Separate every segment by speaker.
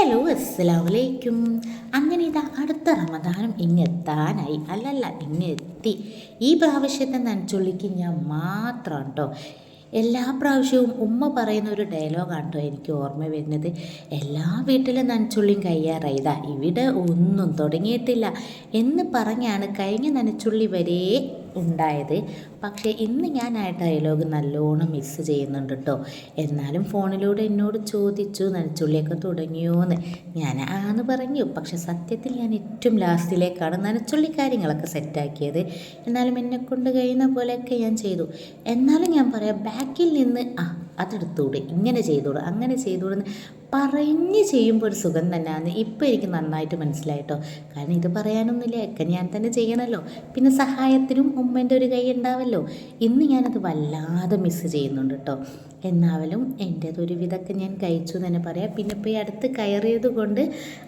Speaker 1: Hello അസ്സലാമലൈക്കും. അങ്ങനെ ഇതാ അടുത്ത റമദാനും ഇങ്ങെത്താനായി. അല്ലല്ല, ഇങ്ങെത്തി. ഈ പ്രാവശ്യത്തെ നനച്ചുള്ളിക്ക് ഞാൻ മാത്രം കേട്ടോ. എല്ലാ പ്രാവശ്യവും ഉമ്മ പറയുന്ന ഒരു ഡയലോഗാണ് കേട്ടോ എനിക്ക് ഓർമ്മ വരുന്നത്. എല്ലാ വീട്ടിലും നനച്ചുള്ളിയും കഴിയാറായി. ഇതാ ഇവിടെ ഒന്നും തുടങ്ങിയിട്ടില്ല എന്ന് പറഞ്ഞാണ് കഴിഞ്ഞ നനച്ചുള്ളി വരെ ഉണ്ടായത്. പക്ഷേ ഇന്ന് ഞാൻ ആ ഡയലോഗ് നല്ലോണം മിസ്സ് ചെയ്യുന്നുണ്ട് കേട്ടോ. എന്നാലും ഫോണിലൂടെ എന്നോട് ചോദിച്ചു നനച്ചുള്ളിയൊക്കെ തുടങ്ങിയോന്ന്. ഞാൻ ആന്ന് പറഞ്ഞു. പക്ഷെ സത്യത്തിൽ ഞാൻ ഏറ്റവും ലാസ്റ്റിലേക്കാണ് നനച്ചുള്ളി കാര്യങ്ങളൊക്കെ സെറ്റാക്കിയത്. എന്നാലും എന്നെക്കൊണ്ട് കഴിയുന്ന പോലെയൊക്കെ ഞാൻ ചെയ്തു. എന്നാലും ഞാൻ പറയാം, ബാക്കിൽ നിന്ന് അതെടുത്തൂടെ, ഇങ്ങനെ ചെയ്തോളൂ, അങ്ങനെ ചെയ്തോളൂന്ന് പറഞ്ഞ് ചെയ്യുമ്പോൾ ഒരു സുഖം തന്നെയാണ്. ഇപ്പോൾ എനിക്ക് നന്നായിട്ട് മനസ്സിലായിട്ടോ. കാരണം ഇത് പറയാനൊന്നുമില്ല, ഒക്കെ ഞാൻ തന്നെ ചെയ്യണമല്ലോ. പിന്നെ സഹായത്തിനും ഉമ്മേൻ്റെ ഒരു കൈ ഉണ്ടാവല്ലോ. ഇന്ന് ഞാനത് വല്ലാതെ മിസ്സ് ചെയ്യുന്നുണ്ട് കേട്ടോ. എന്നാലും എൻ്റേതൊരു വിധമൊക്കെ ഞാൻ കഴിച്ചു എന്ന് തന്നെ പറയാം. പിന്നെ ഇപ്പോൾ ഈ അടുത്ത് കയറിയത് കൊണ്ട്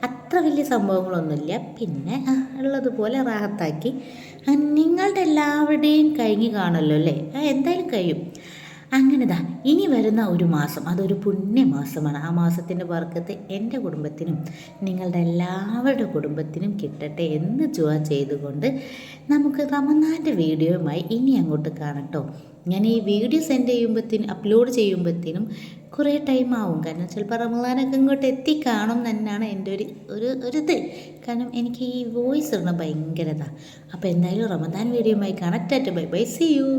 Speaker 1: അത്ര വലിയ സംഭവങ്ങളൊന്നുമില്ല. പിന്നെ ഉള്ളതുപോലെ റാഹത്താക്കി. നിങ്ങളുടെ എല്ലാവരുടെയും കഴിഞ്ഞ് കാണുമല്ലോ അല്ലേ? എന്തായാലും കഴിയും. അങ്ങനെതാ ഇനി വരുന്ന ഒരു മാസം അതൊരു പുണ്യമാസമാണ്. ആ മാസത്തിൻ്റെ ബർക്കത്ത് എൻ്റെ കുടുംബത്തിനും നിങ്ങളുടെ എല്ലാവരുടെ കുടുംബത്തിനും കിട്ടട്ടെ എന്ന് ദുആ ചെയ്തുകൊണ്ട് നമുക്ക് റമദാൻ്റെ വീഡിയോയുമായി ഇനി അങ്ങോട്ട് കാണട്ടോ. ഞാൻ ഈ വീഡിയോ സെൻഡ് ചെയ്യുമ്പോഴത്തേനും അപ്ലോഡ് ചെയ്യുമ്പോഴത്തേനും കുറേ ടൈം ആവും. കാരണം ചിലപ്പോൾ റമദാനൊക്കെ ഇങ്ങോട്ട് എത്തിക്കാണും തന്നെയാണ് എൻ്റെ ഒരിത്. കാരണം എനിക്ക് ഈ വോയിസ് ഇടണം ഭയങ്കരതാണ്. അപ്പോൾ എന്തായാലും റമദാൻ വീഡിയോയുമായി കണക്റ്റായിട്ട് ബൈ ബൈ, സീ യു.